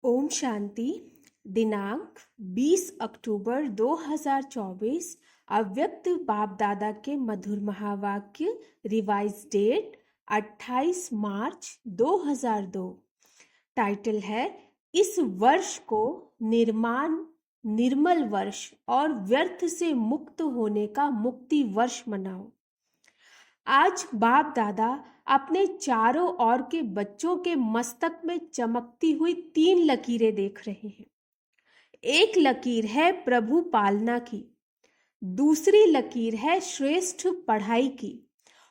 ओम शांति। दिनांक 20 अक्टूबर 2024। अव्यक्त बाप दादा के मधुर महावाक्य। रिवाइज डेट 28 मार्च 2002। टाइटल है इस वर्ष को निर्मल वर्ष और व्यर्थ से मुक्त होने का मुक्ति वर्ष मनाओ। आज बाप दादा अपने चारों ओर के बच्चों के मस्तक में चमकती हुई 3 लकीरें देख रहे हैं। एक लकीर है प्रभु पालना की, दूसरी लकीर है श्रेष्ठ पढ़ाई की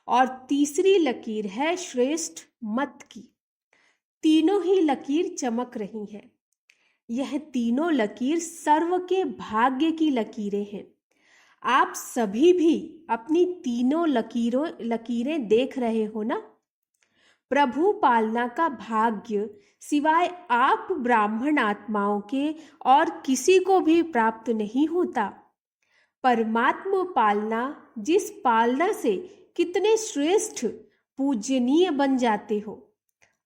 और तीसरी लकीर है श्रेष्ठ मत की। तीनों ही लकीर चमक रही हैं। यह तीनों लकीर सर्व के भाग्य की लकीरें हैं। आप सभी भी अपनी तीनों लकीरें देख रहे हो ना। प्रभु पालना का भाग्य सिवाय आप ब्राह्मण आत्माओं के और किसी को भी प्राप्त नहीं होता। परमात्मा पालना, जिस पालना से कितने श्रेष्ठ पूजनीय बन जाते हो।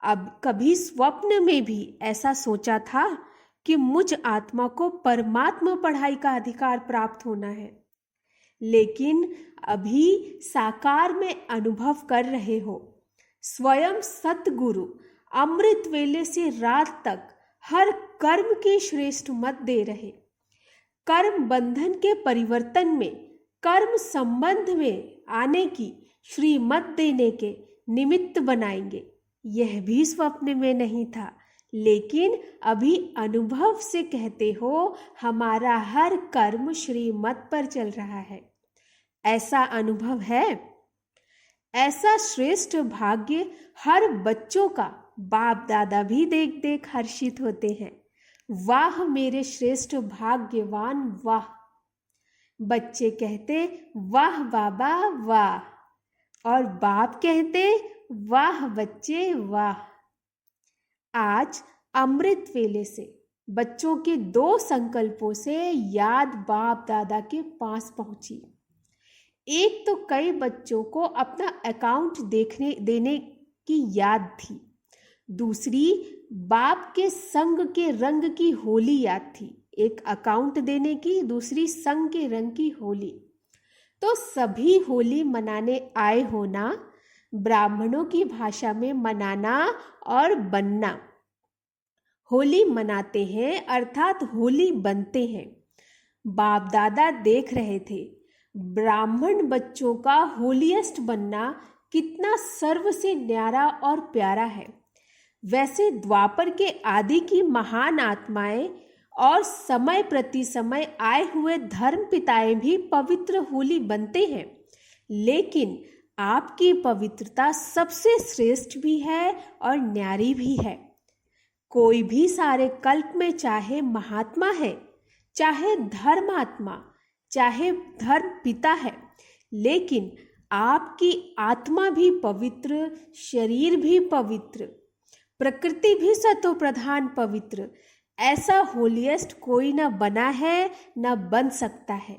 अब कभी स्वप्न में भी ऐसा सोचा था कि मुझ आत्मा को परमात्मा पढ़ाई का अधिकार प्राप्त होना है, लेकिन अभी साकार में अनुभव कर रहे हो। स्वयं सतगुरु अमृत वेले से रात तक हर कर्म की श्रेष्ठ मत दे रहे। कर्म बंधन के परिवर्तन में कर्म संबंध में आने की श्रीमत देने के निमित्त बनाएंगे। यह भी स्वप्न में नहीं था, लेकिन अभी अनुभव से कहते हो हमारा हर कर्म श्रीमत पर चल रहा है। ऐसा अनुभव है। ऐसा श्रेष्ठ भाग्य हर बच्चों का बाप दादा भी देख देख हर्षित होते हैं। वाह मेरे श्रेष्ठ भाग्यवान वाह। बच्चे कहते वाह बाबा वाह, और बाप कहते वाह बच्चे वाह। आज अमृत वेले से बच्चों के 2 संकल्पों से याद बाप दादा के पास पहुंची। एक तो कई बच्चों को अपना अकाउंट देने की याद थी, दूसरी बाप के संग के रंग की होली याद थी। एक अकाउंट देने की, दूसरी संग के रंग की होली। तो सभी होली मनाने आए हो ना। ब्राह्मणों की भाषा में मनाना और बनना। होली मनाते हैं अर्थात होली बनते हैं। बाप दादा देख रहे थे ब्राह्मण बच्चों का होलीएस्ट बनना कितना सर्व से न्यारा और प्यारा है। वैसे द्वापर के आदि की महान आत्माएं और समय प्रति समय आए हुए धर्म पिताएं भी पवित्र होली बनते हैं, लेकिन आपकी पवित्रता सबसे श्रेष्ठ भी है और न्यारी भी है। कोई भी सारे कल्प में चाहे महात्मा है, चाहे धर्मात्मा, चाहे धर्म पिता है, लेकिन आपकी आत्मा भी पवित्र, शरीर भी पवित्र, प्रकृति भी सतो प्रधान पवित्र। ऐसा होलीएस्ट कोई न बना है न बन सकता है।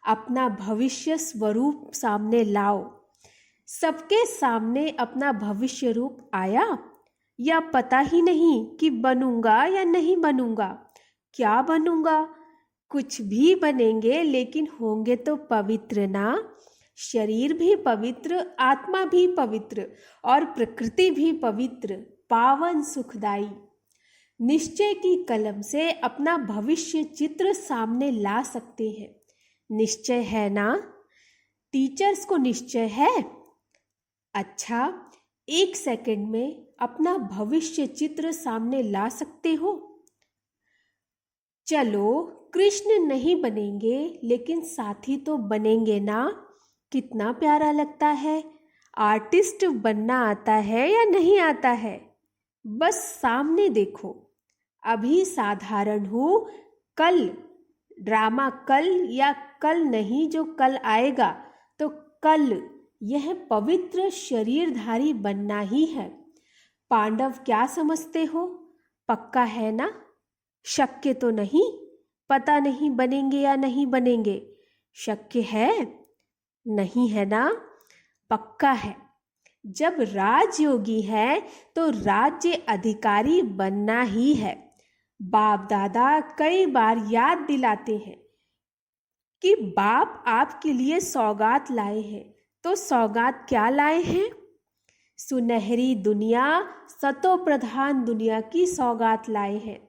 अपना भविष्य स्वरूप सामने लाओ। सबके सामने अपना भविष्य रूप आया या पता ही नहीं कि बनूंगा या नहीं बनूंगा। क्या बनूंगा? कुछ भी बनेंगे, लेकिन होंगे तो पवित्र ना। शरीर भी पवित्र, आत्मा भी पवित्र और प्रकृति भी पवित्र, पावन सुखदाई। निश्चय की कलम से अपना भविष्य चित्र सामने ला सकते हैं। निश्चय है ना? टीचर्स को निश्चय है। अच्छा, 1 सेकंड में अपना भविष्य चित्र सामने ला सकते हो? चलो, कृष्ण नहीं बनेंगे, लेकिन साथी तो बनेंगे ना। कितना प्यारा लगता है। आर्टिस्ट बनना आता है या नहीं आता है? बस सामने देखो। अभी साधारण हूँ, कल ड्रामा, कल या कल नहीं, जो कल आएगा तो कल यह पवित्र शरीरधारी बनना ही है। पांडव क्या समझते हो? पक्का है ना? शक्य तो नहीं? पता नहीं बनेंगे या नहीं बनेंगे। शक्य है? नहीं है ना? पक्का है। जब राजयोगी है तो राज्य अधिकारी बनना ही है। बाप दादा कई बार याद दिलाते हैं कि बाप आपके लिए सौगात लाए हैं। तो सौगात क्या लाए हैं? सुनहरी दुनिया, सतो प्रधान दुनिया की सौगात लाए हैं।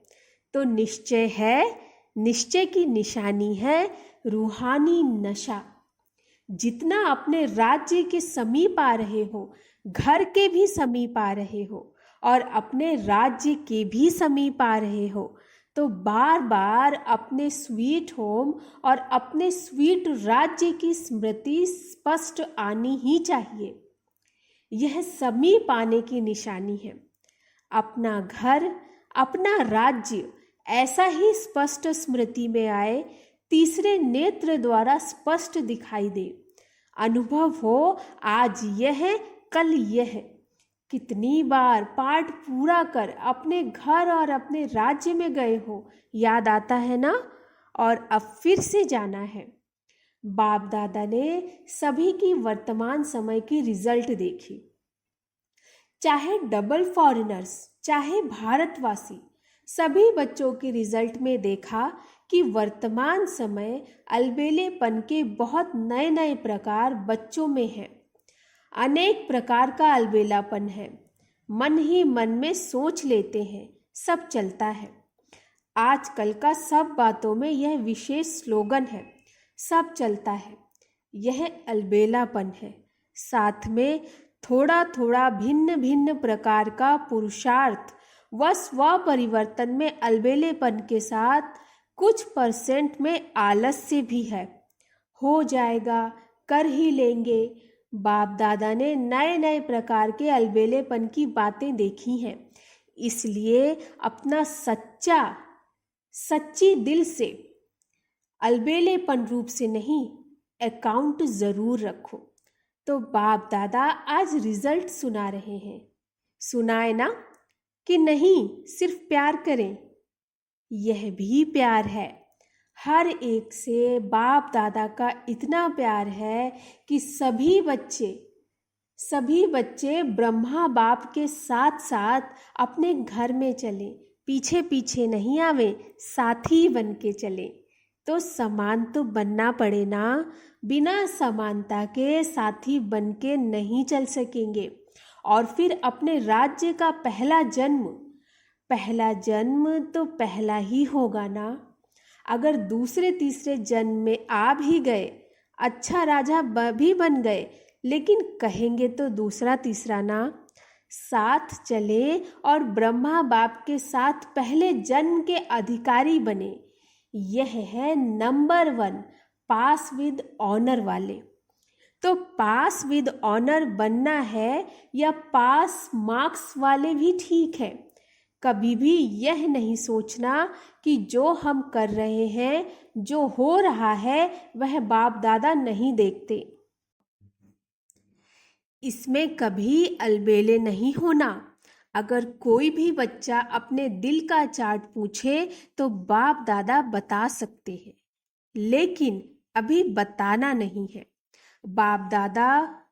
तो निश्चय है, निश्चय की निशानी है रूहानी नशा। जितना अपने राज्य के समीप आ रहे हो, घर के भी समीप आ रहे हो और अपने राज्य के भी समीप आ रहे हो, तो बार बार अपने स्वीट होम और अपने स्वीट राज्य की स्मृति स्पष्ट आनी ही चाहिए। यह समीप आने की निशानी है। अपना घर, अपना राज्य ऐसा ही स्पष्ट स्मृति में आए, तीसरे नेत्र द्वारा स्पष्ट दिखाई दे, अनुभव हो आज यह कल यह। कितनी बार पाठ पूरा कर अपने घर और अपने राज्य में गए हो, याद आता है ना? और अब फिर से जाना है। बाप दादा ने सभी की वर्तमान समय की रिजल्ट देखी, चाहे डबल फॉरेनर्स चाहे भारतवासी, सभी बच्चों के रिजल्ट में देखा कि वर्तमान समय अलबेलेपन के बहुत नए नए प्रकार बच्चों में हैं। अनेक प्रकार का अलबेलापन है। मन ही मन में सोच लेते हैं, सब चलता है। आजकल का सब बातों में यह विशेष स्लोगन है, सब चलता है। यह अलबेलापन है। साथ में थोड़ा थोड़ा भिन्न भिन्न प्रकार का पुरुषार्थ व स्व परिवर्तन में अलबेलेपन के साथ कुछ % में आलस्य भी है। हो जाएगा, कर ही लेंगे। बाप दादा ने नए नए प्रकार के अलबेलेपन की बातें देखी हैं। इसलिए अपना सच्ची दिल से, अलबेलेपन रूप से नहीं, अकाउंट जरूर रखो। तो बाप दादा आज रिजल्ट सुना रहे हैं। सुनाए ना कि नहीं सिर्फ प्यार करें? यह भी प्यार है। हर एक से बाप दादा का इतना प्यार है कि सभी बच्चे ब्रह्मा बाप के साथ साथ अपने घर में चले, पीछे पीछे नहीं आवे, साथी बन के चले। तो समान तो बनना पड़े ना, बिना समानता के साथी बन के नहीं चल सकेंगे। और फिर अपने राज्य का पहला जन्म तो पहला ही होगा ना। अगर दूसरे तीसरे जन्म में आ भी गए, अच्छा राजा भी बन गए, लेकिन कहेंगे तो दूसरा तीसरा ना। साथ चले और ब्रह्मा बाप के साथ पहले जन्म के अधिकारी बने। यह है नंबर 1 पास विद ऑनर वाले। तो पास विद ऑनर बनना है या पास मार्क्स वाले भी ठीक है। कभी भी यह नहीं सोचना कि जो हम कर रहे हैं, जो हो रहा है, वह बाप दादा नहीं देखते। इसमें कभी अलबेले नहीं होना। अगर कोई भी बच्चा अपने दिल का चार्ट पूछे तो बाप दादा बता सकते हैं, लेकिन अभी बताना नहीं है। बाप दादा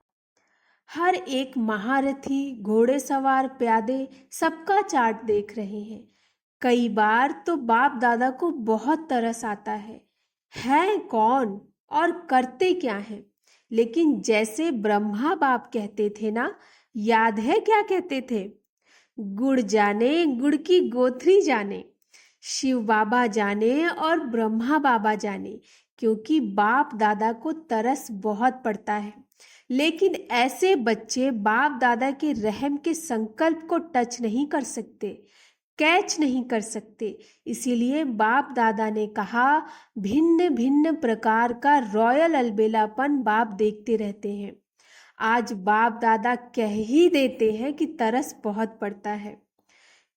हर एक महारथी, घोड़ेसवार, प्यादे सबका चार्ट देख रहे हैं। कई बार तो बाप दादा को बहुत तरस आता है कौन और करते क्या हैं। लेकिन जैसे ब्रह्मा बाप कहते थे ना, याद है क्या कहते थे? गुड़ जाने गुड़ की गोथरी जाने, शिव बाबा जाने और ब्रह्मा बाबा जाने। क्योंकि बाप दादा को तरस बहुत पड़ता है, लेकिन ऐसे बच्चे बाप दादा के रहम के संकल्प को टच नहीं कर सकते, कैच नहीं कर सकते। इसीलिए बाप दादा ने कहा, भिन्न भिन्न प्रकार का रॉयल अलबेलापन बाप देखते रहते हैं। आज बाप दादा कह ही देते हैं कि तरस बहुत पड़ता है।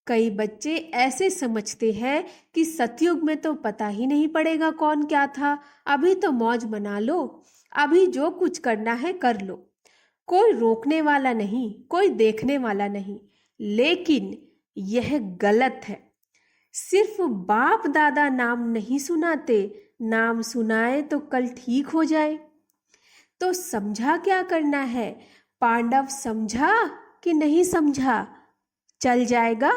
कई बच्चे ऐसे समझते हैं कि सतयुग में तो पता ही नहीं पड़ेगा कौन क्या था, अभी तो मौज मना लो, अभी जो कुछ करना है कर लो, कोई रोकने वाला नहीं, कोई देखने वाला नहीं। लेकिन यह गलत है। सिर्फ बाप दादा नाम नहीं सुनाते, नाम सुनाए तो कल ठीक हो जाए। तो समझा क्या करना है? पांडव समझा कि नहीं समझा? चल जाएगा?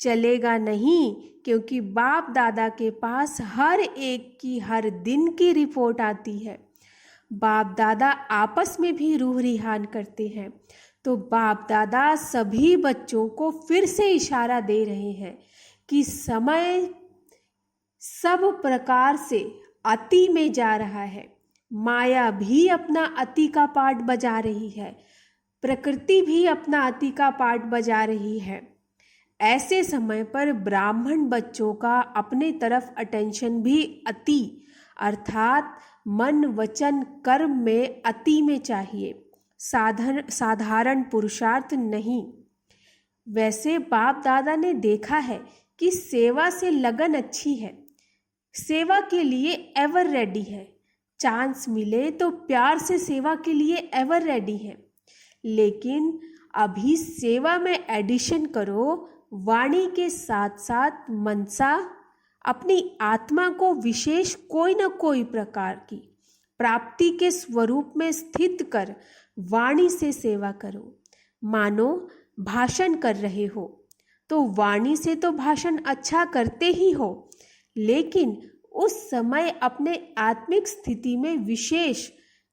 चलेगा नहीं, क्योंकि बाप दादा के पास हर एक की हर दिन की रिपोर्ट आती है। बाप दादा आपस में भी रूह रिहान करते हैं। तो बाप दादा सभी बच्चों को फिर से इशारा दे रहे हैं कि समय सब प्रकार से अति में जा रहा है। माया भी अपना अति का पार्ट बजा रही है, प्रकृति भी अपना अति का पार्ट बजा रही है। ऐसे समय पर ब्राह्मण बच्चों का अपने तरफ अटेंशन भी अति अर्थात मन वचन कर्म में अति में चाहिए, साधारण पुरुषार्थ नहीं। वैसे बाप दादा ने देखा है कि सेवा से लगन अच्छी है, सेवा के लिए एवर रेडी है, चांस मिले तो प्यार से सेवा के लिए एवर रेडी है। लेकिन अभी सेवा में एडिशन करो, वाणी के साथ साथ मनसा अपनी आत्मा को विशेष कोई न कोई प्रकार की प्राप्ति के स्वरूप में स्थित कर वाणी से सेवा करो। मानो भाषण कर रहे हो तो वाणी से तो भाषण अच्छा करते ही हो, लेकिन उस समय अपने आत्मिक स्थिति में विशेष,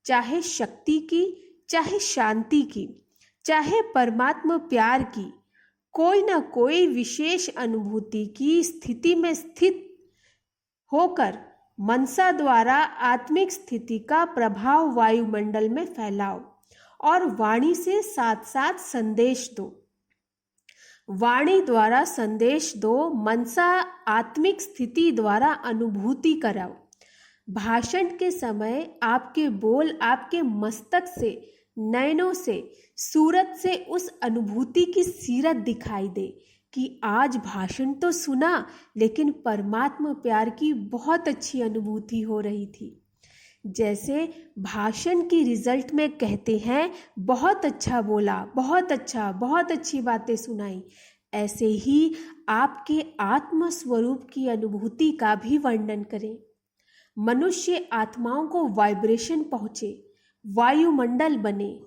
चाहे शक्ति की, चाहे शांति की, चाहे परमात्मा प्यार की, कोई ना कोई विशेष अनुभूति की स्थिति में स्थित होकर मनसा द्वारा आत्मिक स्थिति का प्रभाव वायुमंडल में फैलाओ और वाणी से साथ साथ संदेश दो। वाणी द्वारा संदेश दो, मनसा आत्मिक स्थिति द्वारा अनुभूति कराओ। भाषण के समय आपके बोल आपके मस्तक से, नयनों से, सूरत से उस अनुभूति की सीरत दिखाई दे कि आज भाषण तो सुना, लेकिन परमात्मा प्यार की बहुत अच्छी अनुभूति हो रही थी। जैसे भाषण की रिजल्ट में कहते हैं बहुत अच्छा बोला, बहुत अच्छा, बहुत अच्छी बातें सुनाई, ऐसे ही आपके आत्म स्वरूप की अनुभूति का भी वर्णन करें। मनुष्य आत्माओं को वाइब्रेशन पहुँचे, वायुमंडल बने।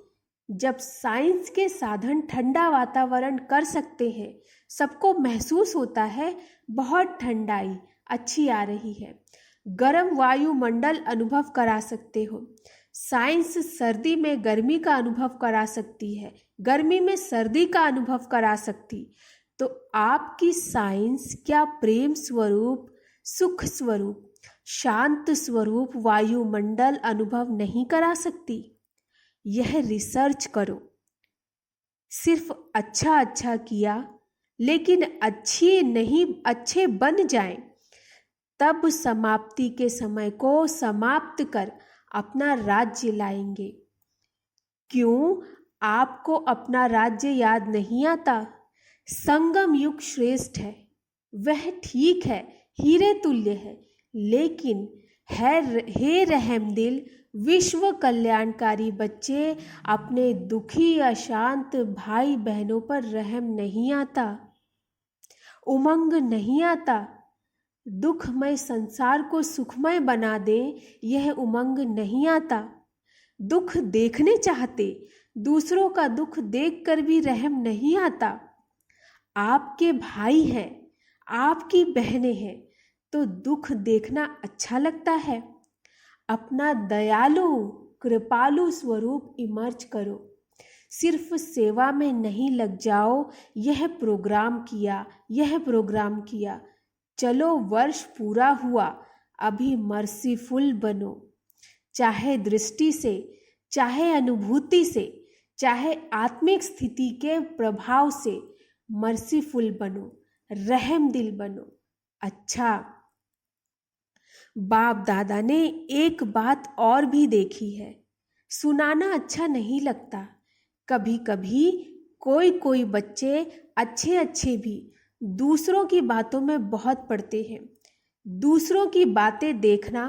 जब साइंस के साधन ठंडा वातावरण कर सकते हैं, सबको महसूस होता है बहुत ठंडाई अच्छी आ रही है, गर्म वायुमंडल अनुभव करा सकते हो। साइंस सर्दी में गर्मी का अनुभव करा सकती है, गर्मी में सर्दी का अनुभव करा सकती, तो आपकी साइंस क्या प्रेम स्वरूप, सुख स्वरूप, शांत स्वरूप वायुमंडल अनुभव नहीं करा सकती? यह रिसर्च करो। सिर्फ अच्छा अच्छा किया, लेकिन अच्छे नहीं, अच्छे बन जाएं, तब समाप्ति के समय को समाप्त कर अपना राज्य लाएंगे। क्यों आपको अपना राज्य याद नहीं आता? संगम युग श्रेष्ठ है, वह ठीक है, हीरे तुल्य है, लेकिन हे रहम दिल विश्व कल्याणकारी बच्चे, अपने दुखी अशांत भाई बहनों पर रहम नहीं आता, उमंग नहीं आता। दुखमय संसार को सुखमय बना दे, यह उमंग नहीं आता। दुख देखने चाहते, दूसरों का दुख देखकर भी रहम नहीं आता। आपके भाई हैं, आपकी बहनें हैं, तो दुख देखना अच्छा लगता है। अपना दयालु कृपालु स्वरूप इमर्ज करो। सिर्फ सेवा में नहीं लग जाओ, यह प्रोग्राम किया, यह प्रोग्राम किया। चलो वर्ष पूरा हुआ, अभी मर्सीफुल बनो, चाहे दृष्टि से, चाहे अनुभूति से, चाहे आत्मिक स्थिति के प्रभाव से मर्सीफुल बनो, रहम दिल बनो। अच्छा, बाप दादा ने एक बात और भी देखी है, सुनाना अच्छा नहीं लगता। कभी कभी कोई बच्चे अच्छे अच्छे भी दूसरों की बातों में बहुत पड़ते हैं। दूसरों की बातें देखना,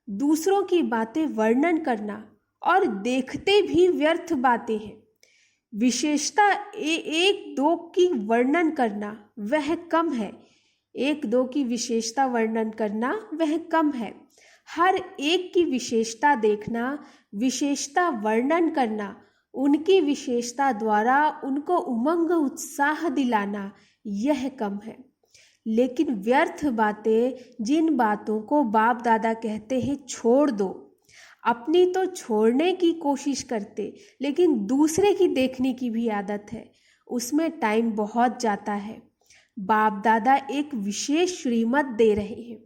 दूसरों की बातें वर्णन करना और देखते भी व्यर्थ बातें हैं। विशेषता एक दो की वर्णन करना वह कम है, एक दो की विशेषता वर्णन करना वह कम है। हर एक की विशेषता देखना, विशेषता वर्णन करना, उनकी विशेषता द्वारा उनको उमंग उत्साह दिलाना, यह कम है। लेकिन व्यर्थ बातें, जिन बातों को बाप दादा कहते हैं छोड़ दो, अपनी तो छोड़ने की कोशिश करते, लेकिन दूसरे की देखने की भी आदत है, उसमें टाइम बहुत जाता है। बाप दादा एक विशेष श्रीमत दे रहे हैं,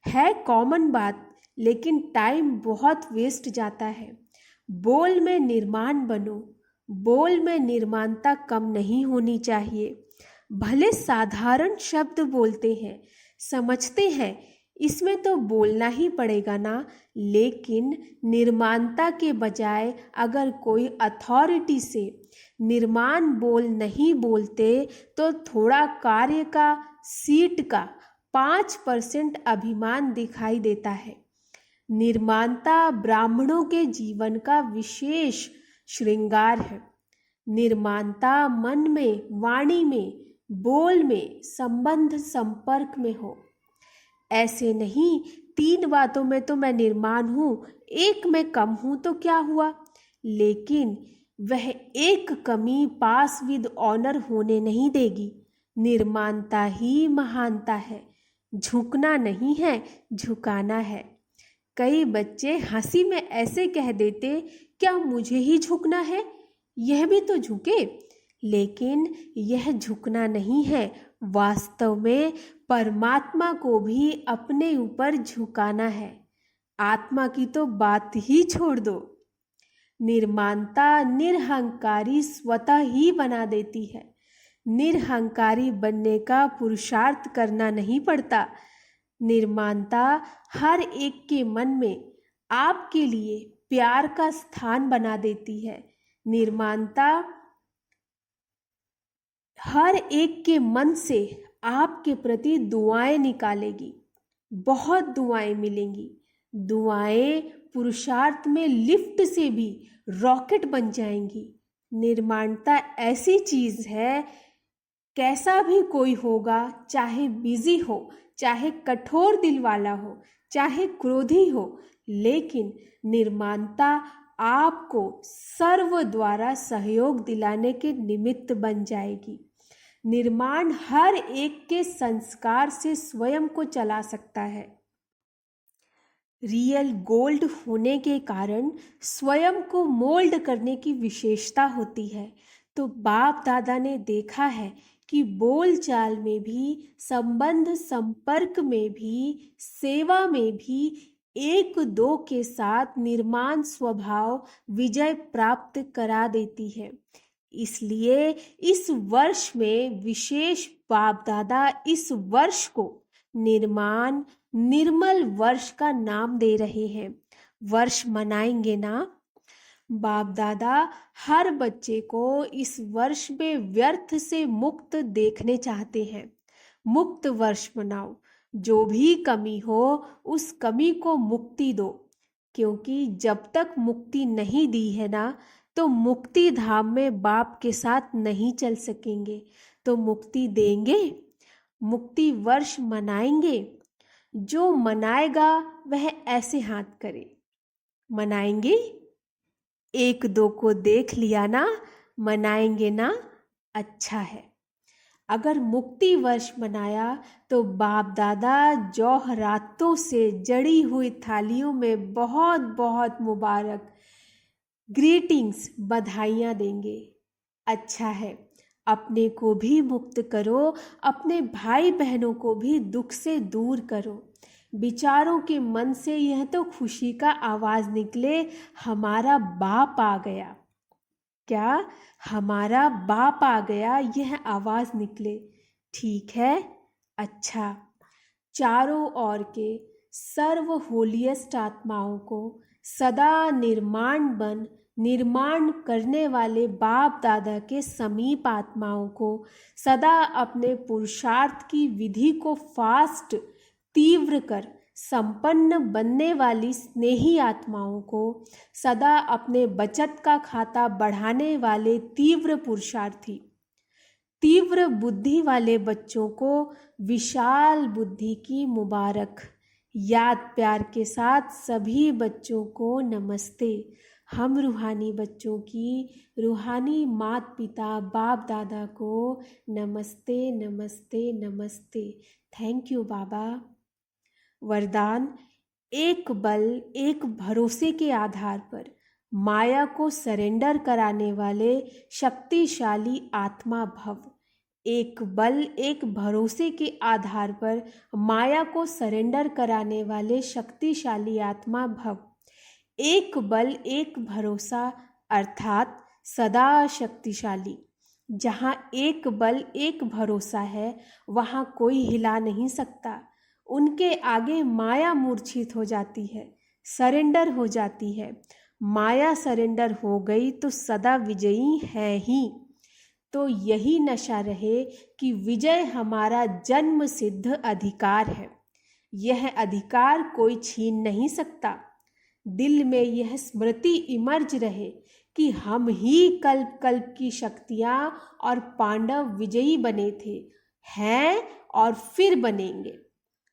है कॉमन बात, लेकिन टाइम बहुत वेस्ट जाता है। बोल में निर्माण बनो, बोल में निर्माणता कम नहीं होनी चाहिए। भले साधारण शब्द बोलते हैं, समझते हैं इसमें तो बोलना ही पड़ेगा ना, लेकिन निर्माणता के बजाय अगर कोई अथॉरिटी से निर्माण बोल नहीं बोलते तो थोड़ा कार्य का, सीट का 5% अभिमान दिखाई देता है। निर्माणता ब्राह्मणों के जीवन का विशेष श्रृंगार है। निर्माणता मन में, वाणी में, बोल में, संबंध संपर्क में हो। ऐसे नहीं 3 बातों में तो मैं निर्माण हूँ, एक में कम हूँ तो क्या हुआ, लेकिन वह एक कमी पास विद ऑनर होने नहीं देगी। निर्माणता ही महानता है, झुकना नहीं है, झुकाना है। कई बच्चे हंसी में ऐसे कह देते, क्या मुझे ही झुकना है, यह भी तो झुके, लेकिन यह झुकना नहीं है, वास्तव में परमात्मा को भी अपने ऊपर झुकाना है। आत्मा की तो बात ही छोड़ दो। निर्माणता निरहंकारी स्वतः ही बना देती है। निरहंकारी बनने का पुरुषार्थ करना नहीं पड़ता। निर्माणता हर एक के मन में आपके लिए प्यार का स्थान बना देती है। निर्माणता हर एक के मन से आपके प्रति दुआएं निकालेगी, बहुत दुआएं मिलेंगी। दुआएं पुरुषार्थ में लिफ्ट से भी रॉकेट बन जाएंगी। निर्माणता ऐसी चीज है, कैसा भी कोई होगा, चाहे बिजी हो, चाहे कठोर दिल वाला हो, चाहे क्रोधी हो, लेकिन निर्माणता आपको सर्व द्वारा सहयोग दिलाने के निमित्त बन जाएगी। निर्माण हर एक के संस्कार से स्वयं को चला सकता है। रियल गोल्ड होने के कारण स्वयं को मोल्ड करने की विशेषता होती है। तो बाप दादा ने देखा है कि बोलचाल में भी, संबंध संपर्क में भी, सेवा में भी एक दो के साथ निर्माण स्वभाव विजय प्राप्त करा देती है। इसलिए इस वर्ष में विशेष बाप दादा इस वर्ष को निर्माण निर्मल वर्ष का नाम दे रहे हैं। वर्ष मनाएंगे ना? बाप दादा हर बच्चे को इस वर्ष में व्यर्थ से मुक्त देखने चाहते हैं। मुक्त वर्ष मनाओ, जो भी कमी हो उस कमी को मुक्ति दो, क्योंकि जब तक मुक्ति नहीं दी है ना, तो मुक्ति धाम में बाप के साथ नहीं चल सकेंगे। तो मुक्ति देंगे, मुक्ति वर्ष मनाएंगे। जो मनाएगा वह ऐसे हाथ करे, मनाएंगे। एक दो को देख लिया ना, मनाएंगे ना, अच्छा है। अगर मुक्ति वर्ष मनाया तो बाप दादा जौहरातों से जड़ी हुई थालियों में बहुत बहुत मुबारक, ग्रीटिंग्स, बधाइयाँ देंगे। अच्छा है, अपने को भी मुक्त करो, अपने भाई बहनों को भी दुख से दूर करो। विचारों के मन से यह तो खुशी का आवाज निकले, हमारा बाप आ गया। क्या हमारा बाप आ गया, यह आवाज निकले, ठीक है, अच्छा। चारों ओर के सर्व होलियस्ट आत्माओं को सदा निर्माण करने वाले बाप दादा के समीप आत्माओं को सदा अपने पुरुषार्थ की विधि को फास्ट तीव्र कर संपन्न बनने वाली स्नेही आत्माओं को सदा अपने बचत का खाता बढ़ाने वाले तीव्र पुरुषार्थी, तीव्र बुद्धि वाले बच्चों को विशाल बुद्धि की मुबारक। याद प्यार के साथ सभी बच्चों को नमस्ते। हम रूहानी बच्चों की रूहानी माता पिता बाप दादा को नमस्ते नमस्ते नमस्ते। थैंक यू बाबा। वरदान। एक बल एक भरोसे के आधार पर माया को सरेंडर कराने वाले शक्तिशाली आत्मा भव। एक बल एक भरोसे के आधार पर माया को सरेंडर कराने वाले शक्तिशाली आत्मा भव। एक बल एक भरोसा अर्थात सदा शक्तिशाली। जहाँ एक बल एक भरोसा है वहाँ कोई हिला नहीं सकता। उनके आगे माया मूर्छित हो जाती है, सरेंडर हो जाती है। माया सरेंडर हो गई तो सदा विजयी है ही। तो यही नशा रहे कि विजय हमारा जन्म सिद्ध अधिकार है। यह अधिकार कोई छीन नहीं सकता। दिल में यह स्मृति इमर्ज रहे कि हम ही कल्प कल्प की शक्तियाँ और पांडव विजयी बने थे, हैं और फिर बनेंगे।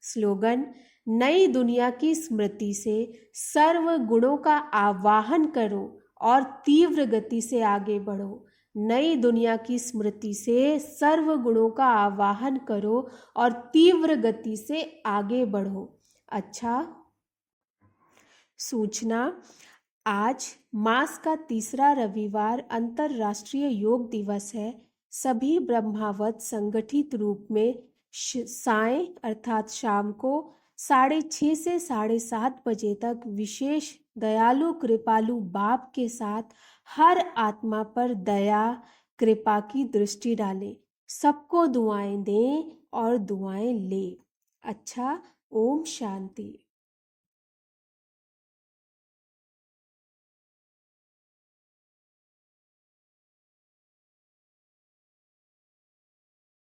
स्लोगन। नई दुनिया की स्मृति से सर्व गुणों का आवाहन करो और तीव्र गति से आगे बढ़ो। नई दुनिया की स्मृति से सर्व गुणों का आवाहन करो और तीव्र गति से आगे बढ़ो। अच्छा, सूचना। आज मास का तीसरा रविवार अंतर्राष्ट्रीय योग दिवस है। सभी ब्रह्मावत संगठित रूप में सायं अर्थात शाम को 6:30 से 7:30 बजे तक विशेष दयालु कृपालु बाप के साथ हर आत्मा पर दया कृपा की दृष्टि डालें। सबको दुआएं दें और दुआएं लें। अच्छा, ओम शांति।